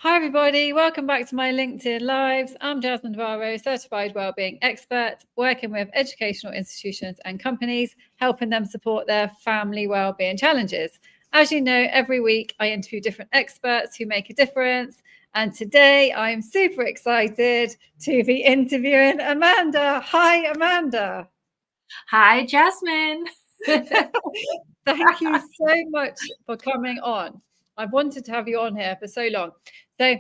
Hi everybody, welcome back to my LinkedIn Lives. I'm Jasmine Navarro, certified wellbeing expert, working with educational institutions and companies, helping them support their family wellbeing challenges. As you know, every week I interview different experts who make a difference. And today I'm super excited to be interviewing Amanda. Hi, Amanda. Hi, Jasmine. Thank you so much for coming on. I've wanted to have you on here for so long. So,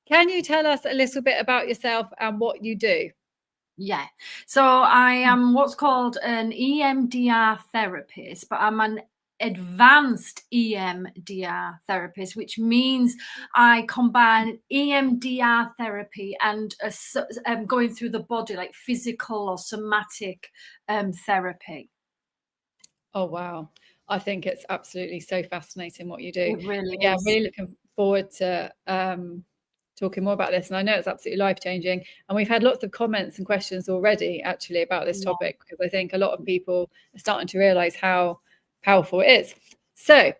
can you tell us a little bit about yourself and what you do? Yeah. So I am what's called an EMDR therapist, but I'm an advanced EMDR therapist, which means I combine EMDR therapy and going through the body, like physical or somatic therapy. Oh, wow. I think it's absolutely so fascinating what you do. It really Yeah, I'm is. really looking forward to talking more about this. And I know it's absolutely life-changing. And we've had lots of comments and questions already, actually, about this Yeah. topic, because I think a lot of people are starting to realize how powerful it is. So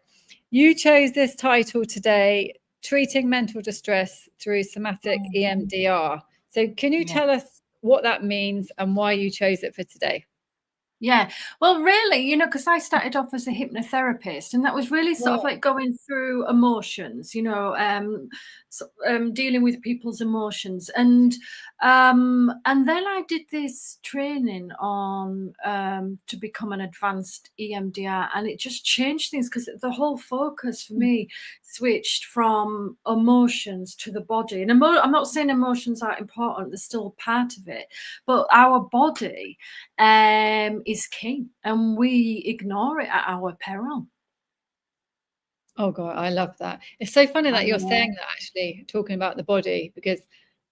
you chose this title today, Treating Mental Distress Through Somatic EMDR. So can you tell us what that means and why you chose it for today? Yeah. Well, really, because I started off as a hypnotherapist, and that was really sort of Wow. like going through emotions, dealing with people's emotions. And then I did this training on to become an advanced EMDR, and it just changed things because the whole focus for me switched from emotions to the body. And I'm not saying emotions aren't important, they're still part of it, but our body is key, and we ignore it at our peril. Oh God, I love that. It's so funny that you're saying that, actually, talking about the body, because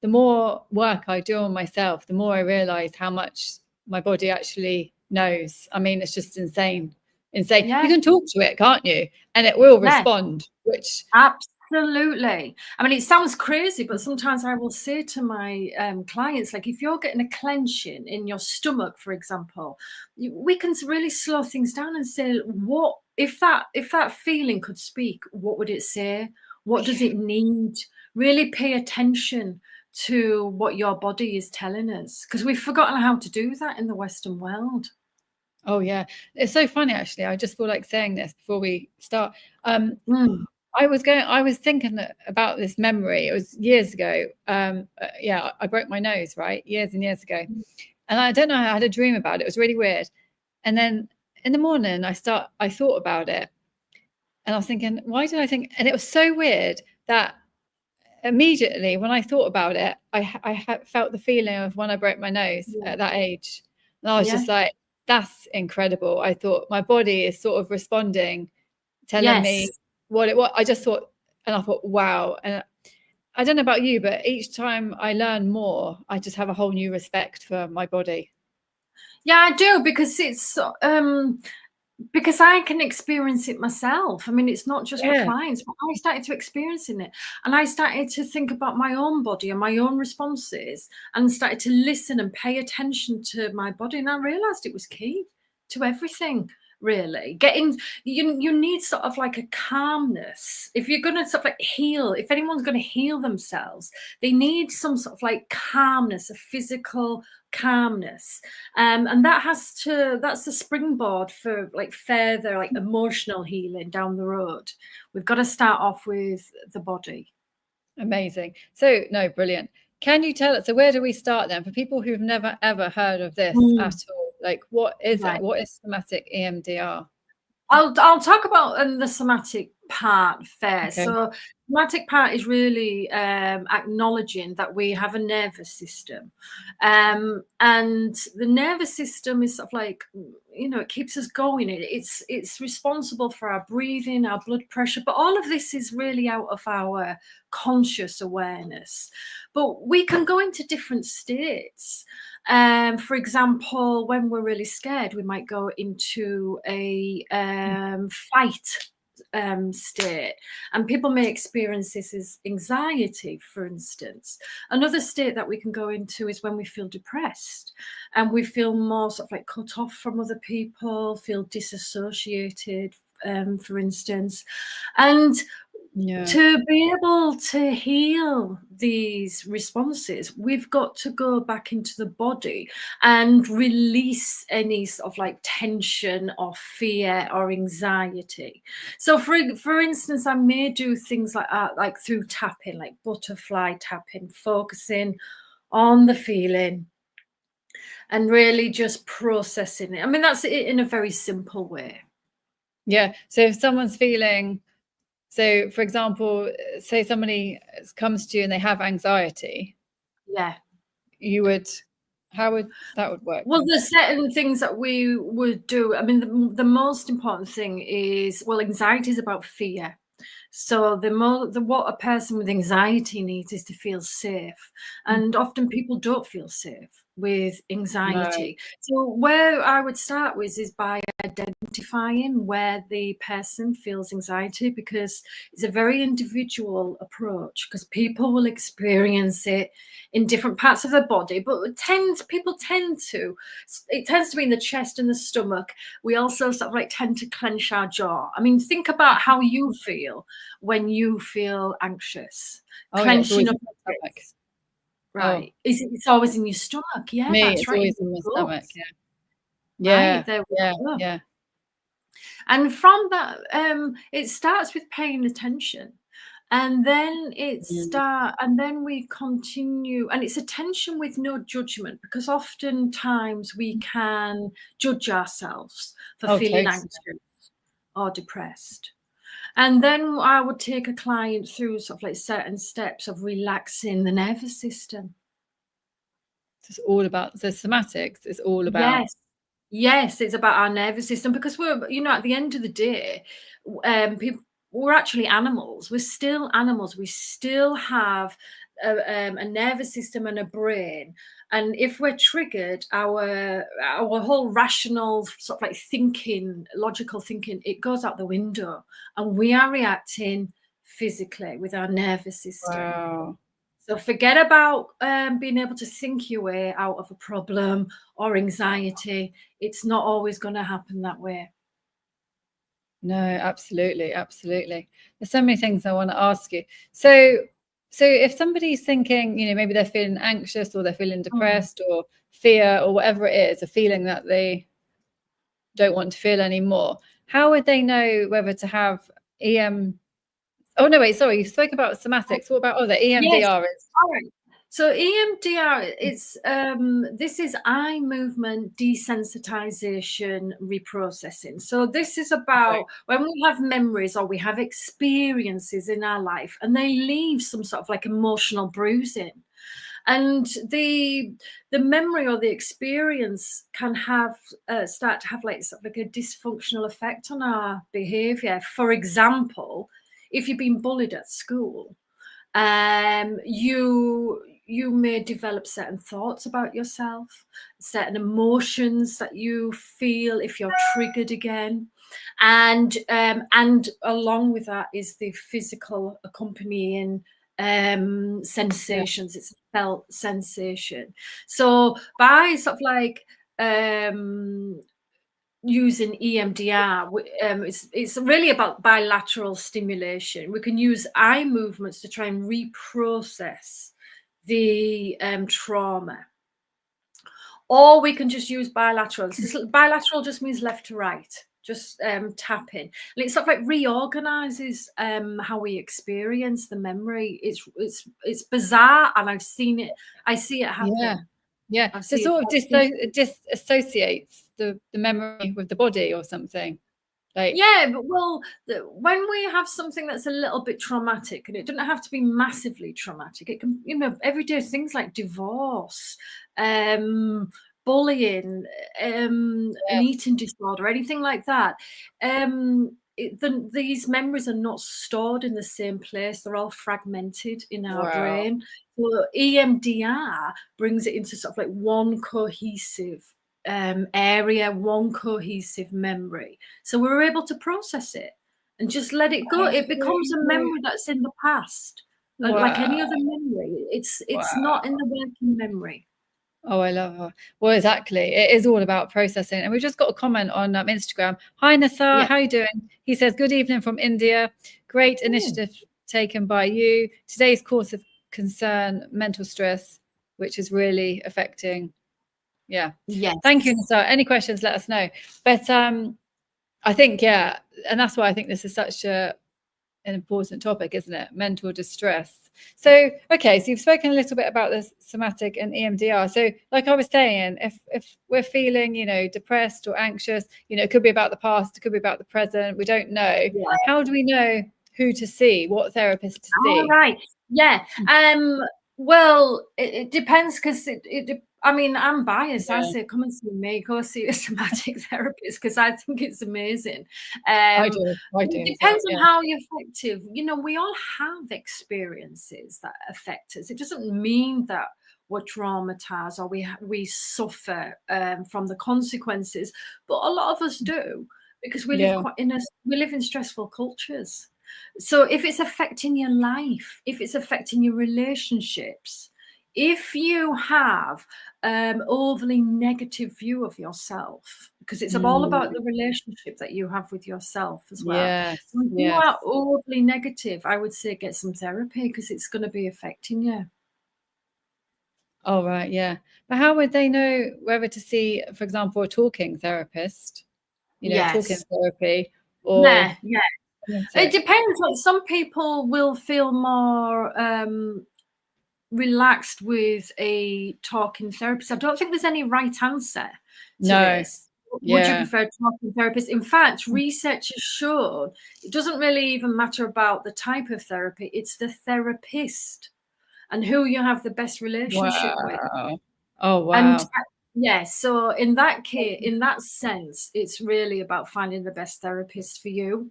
the more work I do on myself, the more I realize how much my body actually knows. I mean, it's just insane. Insane. You Yeah, can talk to it, can't you? And it will yeah, respond, which absolutely. I mean, it sounds crazy, but sometimes I will say to my clients, like, if you're getting a clenching in your stomach, for example, we can really slow things down and say, what if that feeling could speak? What would it say? What does it need? Really pay attention to what your body is telling us, because we've forgotten how to do that in the Western world. oh yeah. It's so funny, actually. I just feel like saying this before we start. Mm. I was thinking about this memory. It was years ago. Yeah, I broke my nose, right? Years and years ago. And I don't know, I had a dream about it. It was really weird. And then in the morning, I thought about it, and I was thinking, why did I think? And it was so weird that immediately when I thought about it, I felt the feeling of when I broke my nose Yeah. at that age. And I was Yeah. just like, that's incredible. I thought my body is sort of responding, telling Yes. me what it was. I just thought, and I thought, wow. And I don't know about you, but each time I learn more, I just have a whole new respect for my body. Yeah, I do, because because I can experience it myself. I mean, it's not just for Yeah. clients, but I started to experiencing it, and I started to think about my own body and my own responses, and started to listen and pay attention to my body, and I realized it was key to everything. Really, you need sort of like a calmness if you're going to sort of like heal. If anyone's going to heal themselves, they need some sort of like calmness, a physical calmness, and that's the springboard for like further like emotional healing down the road. We've got to start off with the body. Amazing. So, no, brilliant. Can you tell us, so where do we start then? For people who've never ever heard of this Mm, at all, like what is it? right. What is somatic EMDR? I'll talk about the somatic part first. Okay. So somatic part is really acknowledging that we have a nervous system, and the nervous system is sort of like, it keeps us going. It's responsible for our breathing, our blood pressure, but all of this is really out of our conscious awareness. But we can go into different states. For example, when we're really scared, we might go into a fight state, and people may experience this as anxiety, for instance. Another state that we can go into is when we feel depressed, and we feel more sort of like cut off from other people, feel disassociated, for instance. And Yeah. To be able to heal these responses, we've got to go back into the body and release any sort of like tension or fear or anxiety. So for instance, I may do things like that, like through tapping, like butterfly tapping, focusing on the feeling and really just processing it. I mean, that's it in a very simple way. Yeah. So if someone's feeling, so for example, say somebody comes to you and they have anxiety, Yeah. how would that work? Well, there's certain things that we would do. I mean, the most important thing is, well, anxiety is about fear. So what a person with anxiety needs is to feel safe, and often people don't feel safe with No. anxiety. So where I would start with is by identifying where the person feels anxiety, because it's a very individual approach, because people will experience it in different parts of their body, but it tends to be in the chest and the stomach. We also sort of like tend to clench our jaw. I mean, think about how you feel when you feel anxious. Oh yeah, it's Clenching always up in my your stomach. fists. Oh, Right. It's always in your stomach. Yeah, me, that's it's right. In always in my your stomach. gut. Yeah. Right, Yeah. there we Yeah. go. Yeah. And from that, it starts with paying attention. And then and then we continue, and it's attention with no judgment, because oftentimes we can judge ourselves for Oh, feeling totally. anxious or depressed. And then I would take a client through sort of like certain steps of relaxing the nervous system. It's all about the somatics. It's all about. Yes. Yes, it's about our nervous system, because we're, at the end of the day, we're actually animals. We're still animals. We still have a nervous system and a brain. And if we're triggered, our whole rational sort of like thinking, logical thinking, it goes out the window, and we are reacting physically with our nervous system. Wow. So forget about being able to think your way out of a problem or anxiety. It's not always going to happen that way. No, absolutely, absolutely. There's so many things I want to ask you. So if somebody's thinking, maybe they're feeling anxious or they're feeling depressed or fear or whatever it is, a feeling that they don't want to feel anymore, how would they know whether to have EM? Oh no, wait, sorry, you spoke about somatics. What about the Yes. EMDR is? All right. So EMDR, this is eye movement desensitization reprocessing. So this is about when we have memories or we have experiences in our life and they leave some sort of like emotional bruising. And the memory or the experience can start to have like sort of like a dysfunctional effect on our behavior. For example, if you've been bullied at school, you may develop certain thoughts about yourself, certain emotions that you feel if you're triggered again, and along with that is the physical accompanying sensations. It's a felt sensation. So by sort of like using EMDR, it's really about bilateral stimulation. We can use eye movements to try and reprocess the trauma, or we can just use bilateral. Bilateral just means left to right, just tapping, and it sort of like reorganizes how we experience the memory. It's bizarre, and I see it happen. Yeah. So sort of disassociates the memory with the body or something. Yeah, but when we have something that's a little bit traumatic, and it doesn't have to be massively traumatic, it can, everyday things like divorce, bullying, an eating disorder, anything like that. These memories are not stored in the same place. They're all fragmented in our brain. So EMDR brings it into sort of like one cohesive area, one cohesive memory. So we're able to process it and just let it go. It becomes a memory that's in the past, like any other memory. It's not in the working memory. Oh, I love her. Well, exactly. It is all about processing. And we've just got a comment on Instagram. Hi, Nassar. Yeah. How are you doing? He says, good evening from India. Great initiative taken by you. Today's course of concern, mental stress, which is really affecting. Yeah. Yes. Thank you, Nassar. Any questions, let us know. But I think, yeah, and that's why I think this is such an important topic, isn't it? Mental distress. So, okay, so you've spoken a little bit about this somatic and EMDR. So, like I was saying, if we're feeling, depressed or anxious, it could be about the past, it could be about the present. We don't know. Yeah. How do we know who to see, what therapist to see? All right. Yeah. Well, it depends because I mean, I'm biased. I say, come and see me. Go see a somatic therapist because I think it's amazing. I do. It depends on how effective. We all have experiences that affect us. It doesn't mean that we're traumatized or we suffer from the consequences, but a lot of us do because we live in stressful cultures. So if it's affecting your life, if it's affecting your relationships, if you have overly negative view of yourself, because it's all about the relationship that you have with yourself as well. Yes, So if you are overly negative, I would say get some therapy because it's going to be affecting you. Oh, right, yeah. But how would they know whether to see, for example, a talking therapist, talking therapy, or yeah. It depends. Like some people will feel more relaxed with a talking therapist. I don't think there's any right answer to this. Would you prefer a talking therapist? In fact, research has shown it doesn't really even matter about the type of therapy, it's the therapist and who you have the best relationship with. Oh, wow. And so in that case, in that sense, it's really about finding the best therapist for you.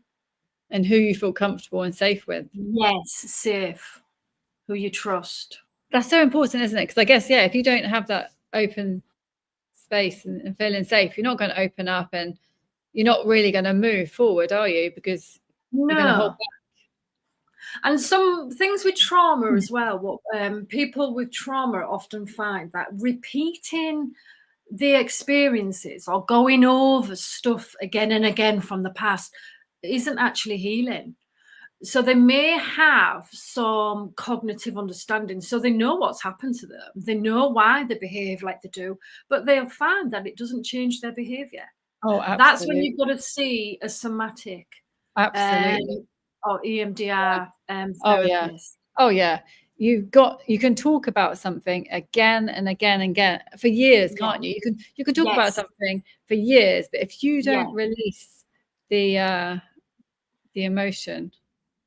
And who you feel comfortable and safe with. Yes, safe. Who you trust. That's so important, isn't it? Because I guess, if you don't have that open space and feeling safe, you're not going to open up and you're not really going to move forward, are you? Because you're going to hold back. And some things with trauma as well, what people with trauma often find that repeating the experiences or going over stuff again and again from the past isn't actually healing. So they may have some cognitive understanding, so they know what's happened to them, they know why they behave like they do, but they'll find that it doesn't change their behavior. Oh, absolutely. That's when you've got to see a somatic or EMDR therapist. Oh yeah. You can talk about something again and again and again for years, can't you? You can talk about something for years, but if you don't release the emotion,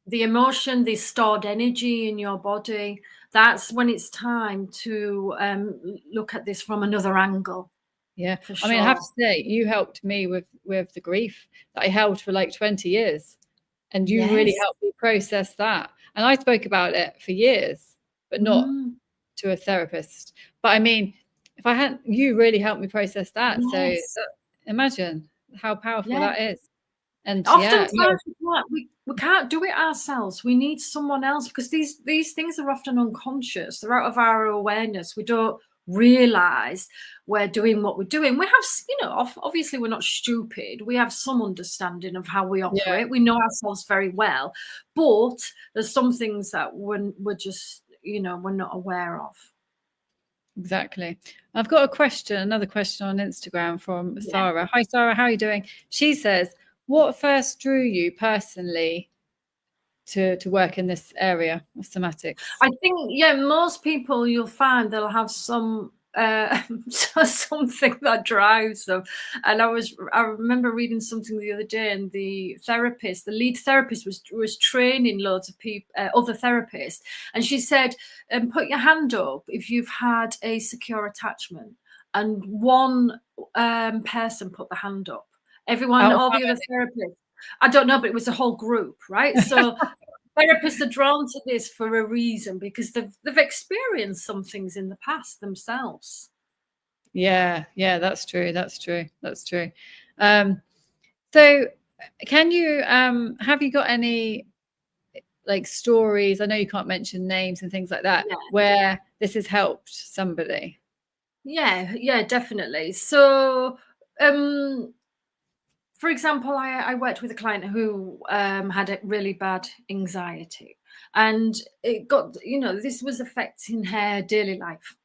the stored energy in your body, that's when it's time to look at this from another angle. Yeah, for sure. I mean, I have to say, you helped me with the grief that I held for like 20 years. And you really helped me process that. And I spoke about it for years, but not to a therapist. But I mean, if I hadn't, you really helped me process that. So imagine how powerful that is. And oftentimes we can't do it ourselves. We need someone else because these things are often unconscious. They're out of our awareness. We don't realize we're doing what we're doing. We have, obviously we're not stupid. We have some understanding of how we operate. We know ourselves very well, but there's some things that we're just, we're not aware of. Exactly. I've got another question on Instagram from Sarah. Hi, Sarah. How are you doing? She says, what first drew you personally to work in this area of somatics? I think, most people you'll find they'll have some something that drives them. And I remember reading something the other day, and the lead therapist was training loads of people, other therapists, and she said, put your hand up if you've had a secure attachment. And one person put the hand up. Everyone, all the other therapists, I don't know, but it was a whole group, right? So therapists are drawn to this for a reason because they've experienced some things in the past themselves. Yeah, that's true. So can you have you got any like stories? I know you can't mention names and things like that where this has helped somebody. Yeah, definitely. So, for example, I worked with a client who had a really bad anxiety, and it got, this was affecting her daily life.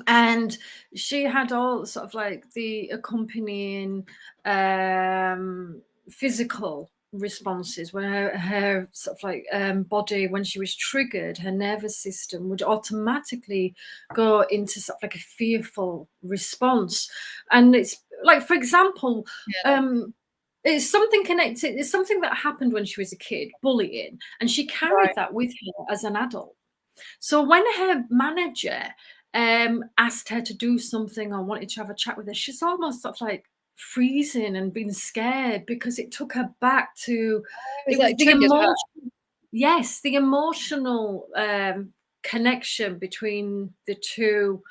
And she had all sort of like the accompanying physical responses where her sort of like body, when she was triggered, her nervous system would automatically go into sort of like a fearful response. And it's like, for example, Yeah. um it's something connected, it's something that happened when she was a kid, bullying, and she carried Right. that with her as an adult. So when her manager asked her to do something or wanted to have a chat with her, she's almost sort of like freezing and being scared because it took her back to, It was it was like the triggered her. emotion. Yes, the emotional connection between the two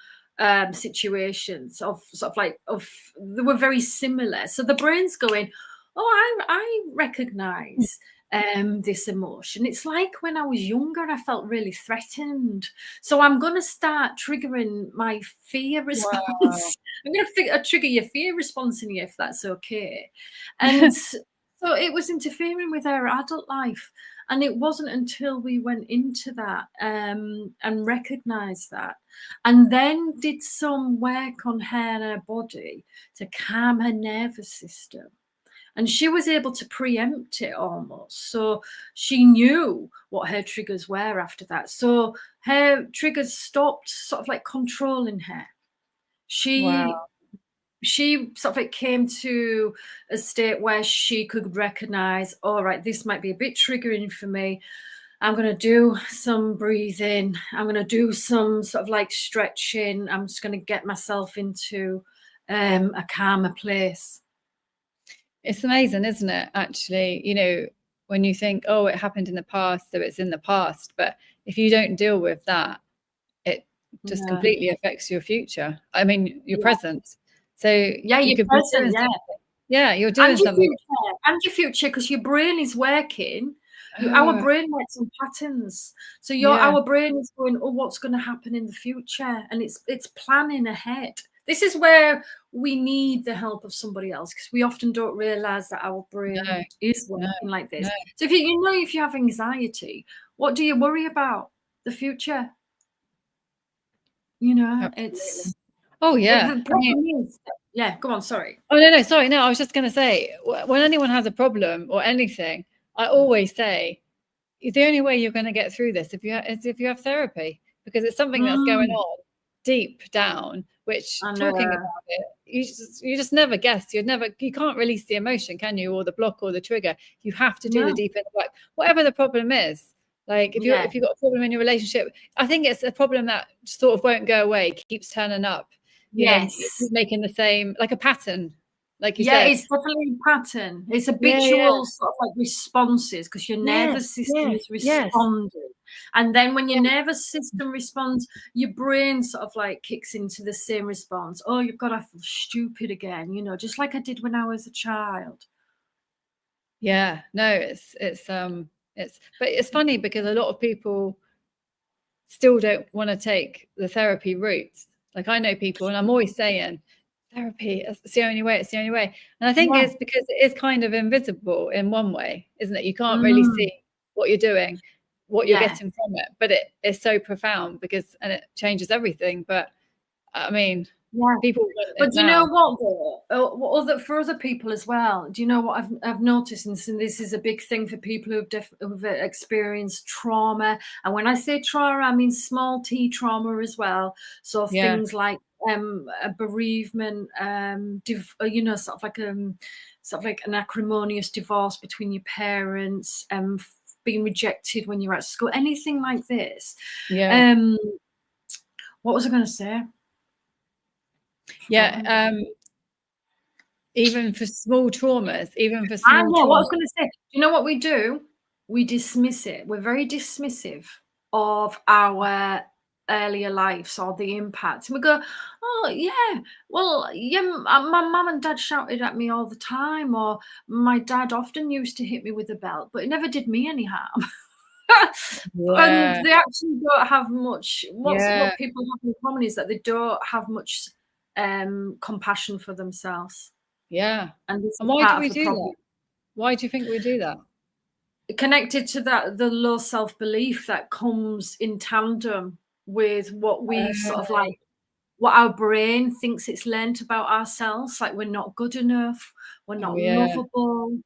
situations of sort of like of they were very similar. So the brain's going, oh, I recognize this emotion. It's like when I was younger, I felt really threatened. So I'm going to start triggering my fear Wow. response. I'm going to trigger your fear response in you if that's okay. And so it was interfering with her adult life. And it wasn't until we went into that and recognized that, and then did some work on her and her body to calm her nervous system. And she was able to preempt it almost. So she knew what her triggers were after that. So her triggers stopped sort of like controlling her. She Wow. she sort of like came to a state where she could recognize, all right, this might be a bit triggering for me. I'm going to do some breathing. I'm going to do some sort of like stretching. I'm just going to get myself into a calmer place. It's amazing, isn't it? Actually, when you think, oh, it happened in the past, so it's in the past. But if you don't deal with that, it just Yeah. completely affects your future. I mean, your Yeah. present. So Yeah, you your could be present, doing yeah. something. Yeah, you're And doing your something. future, because your brain is working. Our Oh, brain works in patterns. So yeah. our brain is going, oh, what's going to happen in the future? And it's planning ahead. This is where we need the help of somebody else, because we often don't realize that our brain No, is no, working like this. no. So if you have anxiety, what do you worry about? The future. Absolutely. It's Oh, yeah. the I mean, problem is, yeah, go on, sorry. oh, no, no, sorry. No, I was just going to say, when anyone has a problem or anything, I always say, the only way you're going to get through this is if you have therapy, because it's something that's going Mm, on deep down, which I talking know. about it, you just never guess. You can't release the emotion, can you? Or the block or the trigger. You have to do the No. deep inner work, whatever the problem is. Like Yeah. if you've got a problem in your relationship, I think it's a problem that sort of won't go away, keeps turning up. You Yes. keep making the same, like a pattern, like you Yeah, said. it's definitely a pattern. It's Yeah, yeah, habitual sort of like responses, because your yes, nervous system yes, is yes, responding. And then when your yes. nervous system responds, your brain sort of like kicks into the same response. Oh, you've got to feel stupid again, just like I did when I was a child. Yeah, no, but it's funny because a lot of people still don't want to take the therapy route. Like I know people, and I'm always saying, therapy, it's the only way, it's the only way. And I think Yeah. it's because it is kind of invisible in one way, isn't it? You can't really Mm, see what you're doing, what you're yeah. getting from it, but it is so profound and it changes everything. But I mean, Yeah. people want But it do you know now. what, though? For other people as well. Do you know what I've noticed? And this is a big thing for people who've experienced trauma. And when I say trauma, I mean small t trauma as well. So Yeah, things like a bereavement, sort of like an acrimonious divorce between your parents, being rejected when you're at school, anything like this. yeah, Um, what was I going to say? yeah. Forgotten. Even for small traumas, even for I small know what I traumas. was going to say. You know what we do? We dismiss it. We're very dismissive of our earlier lives or the impact. And we go, oh, yeah, well, yeah, my mum and dad shouted at me all the time, or my dad often used to hit me with a belt, but it never did me any harm. And Yeah. they actually don't have much. Yeah. What people have in common is that they don't have much compassion for themselves, Yeah. and this And is why do part we of the do that? problem. Why do you think we do that? Connected to that, the low self-belief that comes in tandem with what we sort of Uh, like, what our brain thinks it's learnt about ourselves, like we're not good enough, we're oh not yeah, lovable.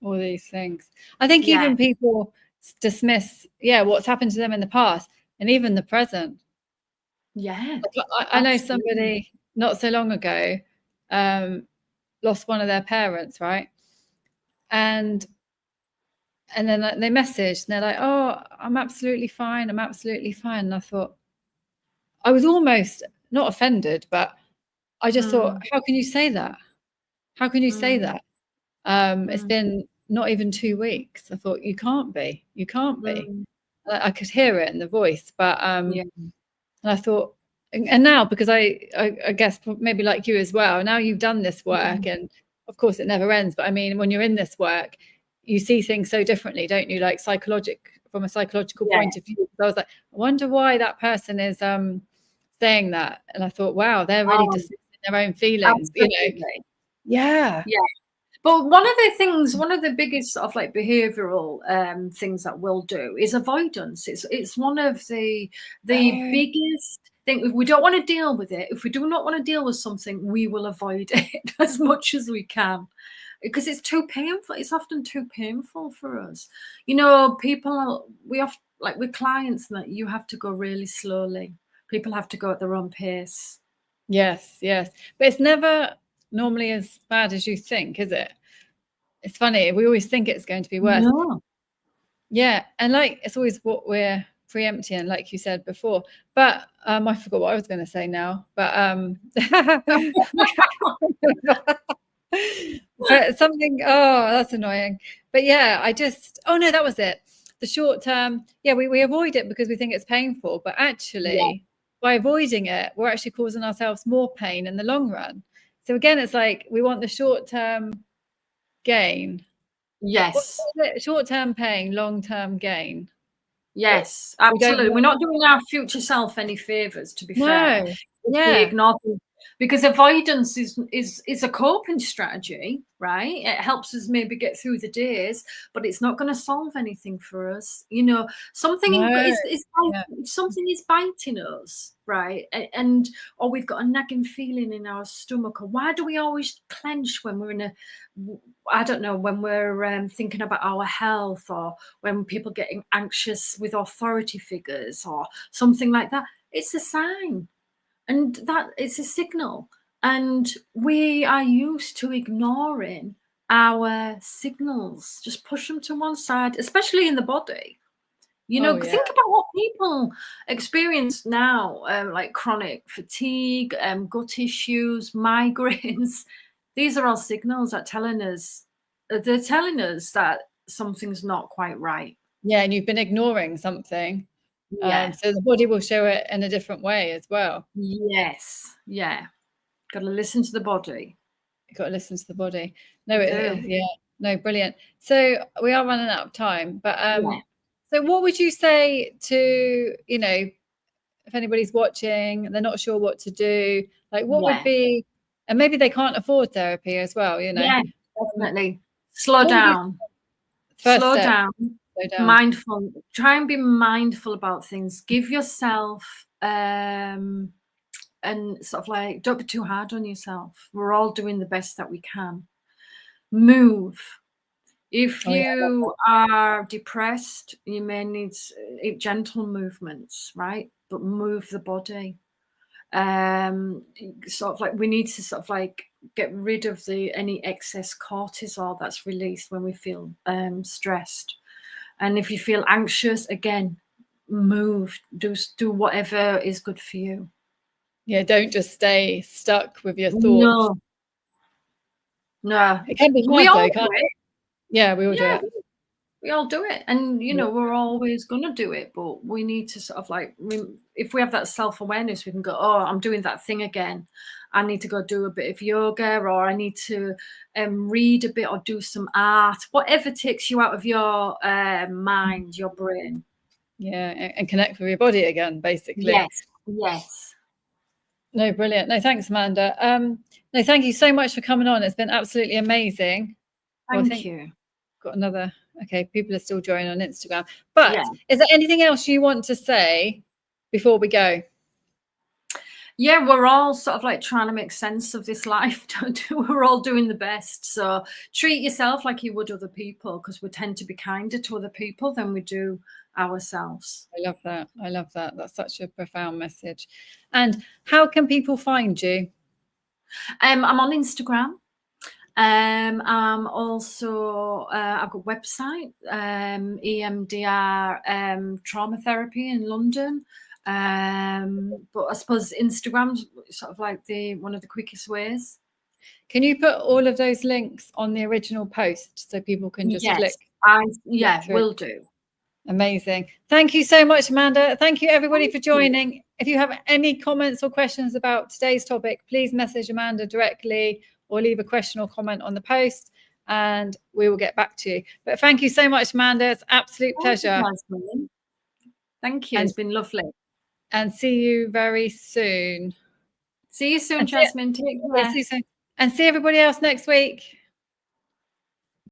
all these things. I think Yeah, even people dismiss, yeah, what's happened to them in the past and even the present. yeah, Like, I know absolutely. somebody not so long ago um, lost one of their parents, right? And then like, they messaged and they're like, "Oh, I'm absolutely fine. I'm absolutely fine." And I thought I was almost not offended, but I just thought, Mm, "How can you say that? How can you say mm, that? It's mm, been not even 2 weeks." I thought, "You can't be. You can't be." mm. I could hear it in the voice, but Yeah, and I thought, and now because I guess maybe like you as well. Now you've done this work, mm, and of course it never ends. But I mean, when you're in this work, you see things so differently, don't you? Like from a psychological yeah. point of view. So I was like, I wonder why that person is saying that, and I thought, wow, they're really Oh, dismissing their own feelings, you know? absolutely. Yeah, Yeah. But one of the biggest sort of like behavioural things that we'll do is avoidance. It's one of the oh, biggest thing. If we don't want to deal with it, if we do not want to deal with something, we will avoid it as much as we can because it's too painful. It's often too painful for us. You know, we often like with clients that you have to go really slowly. People have to go at their own pace. yes, yes. But it's never normally as bad as you think, is it? It's funny. We always think it's going to be worse. No. Yeah, and like it's always what we're preempting, like you said before. But I forgot what I was going to say now. But but something. Oh, that's annoying. But yeah, I just. Oh no, that was it. The short term. Yeah, we avoid it because we think it's painful. But Yeah. actually, by avoiding it, we're actually causing ourselves more pain in the long run. So again, it's like we want the short term gain. What Yes. is it? Short term pain, long term gain. But Yes, we don't absolutely. We're want. not doing our future self any favors, to be fair, No. if we Yeah. ignore them. Because avoidance is a coping strategy, right? It helps us maybe get through the days, but it's not going to solve anything for us. You know, No. Yeah. something is biting us, right? And or we've got a nagging feeling in our stomach. Or why do we always clench when we're in a, I don't know, when we're thinking about our health, or when people getting anxious with authority figures or something like that? It's a sign, and that it's a signal, and we are used to ignoring our signals, just push them to one side, especially in the body. You Oh know, yeah. think about what people experience now, like chronic fatigue, gut issues, migraines. These are all signals that they're telling us that something's not quite right. Yeah, and you've been ignoring something. Yeah. So the body will show it in a different way as well. Yes. Yeah. Got to listen to the body. You've got to listen to the body. No, You do. yeah, no, brilliant. So we are running out of time, but Yeah. so what would you say to, if anybody's watching and they're not sure what to do, like what would Yeah. be, and maybe they can't afford therapy as well, Yeah. um, Definitely. Slow what would you down. first Slow step? down. Slow down. Mindful. Try and be mindful about things. Give yourself and sort of like, don't be too hard on yourself. We're all doing the best that we can. Move. If Oh yeah, I love you are depressed, you may need gentle movements, right? But move the body. Sort of like we need to sort of like get rid of any excess cortisol that's released when we feel stressed. And if you feel anxious, again, move. Do whatever is good for you. yeah, don't just stay stuck with your thoughts. No, no. It can be We hard all though, do can't it? it. Yeah, we all do Yeah, it. we all do it, and Yeah. we're always going to do it, but we need to sort of like if we have that self-awareness, we can go, oh, I'm doing that thing again. I need to go do a bit of yoga, or I need to read a bit or do some art, whatever takes you out of your mind, your brain. Yeah, and connect with your body again, basically. Yes, yes. No, brilliant. No, thanks, Amanda. No, thank you so much for coming on. It's been absolutely amazing. Thank you. Got another. Okay, people are still joining on Instagram. But Yeah. is there anything else you want to say before we go? Yeah, we're all sort of like trying to make sense of this life. We're all doing the best. So treat yourself like you would other people, because we tend to be kinder to other people than we do ourselves. I love that. I love that. That's such a profound message. And how can people find you? I'm on Instagram. I'm also I've got a website, EMDR trauma therapy in London. But I suppose Instagram's sort of like one of the quickest ways. Can you put all of those links on the original post so people can just click? Yeah, will do. Amazing. Thank you so much, Amanda. Thank you, everybody, for joining. If you have any comments or questions about today's topic, please message Amanda directly or leave a question or comment on the post, and we will get back to you. But thank you so much, Amanda. It's an absolute pleasure. Thank you. It's been lovely. And see you very soon. See you soon, Jasmine. Take care. See you soon. And see everybody else next week.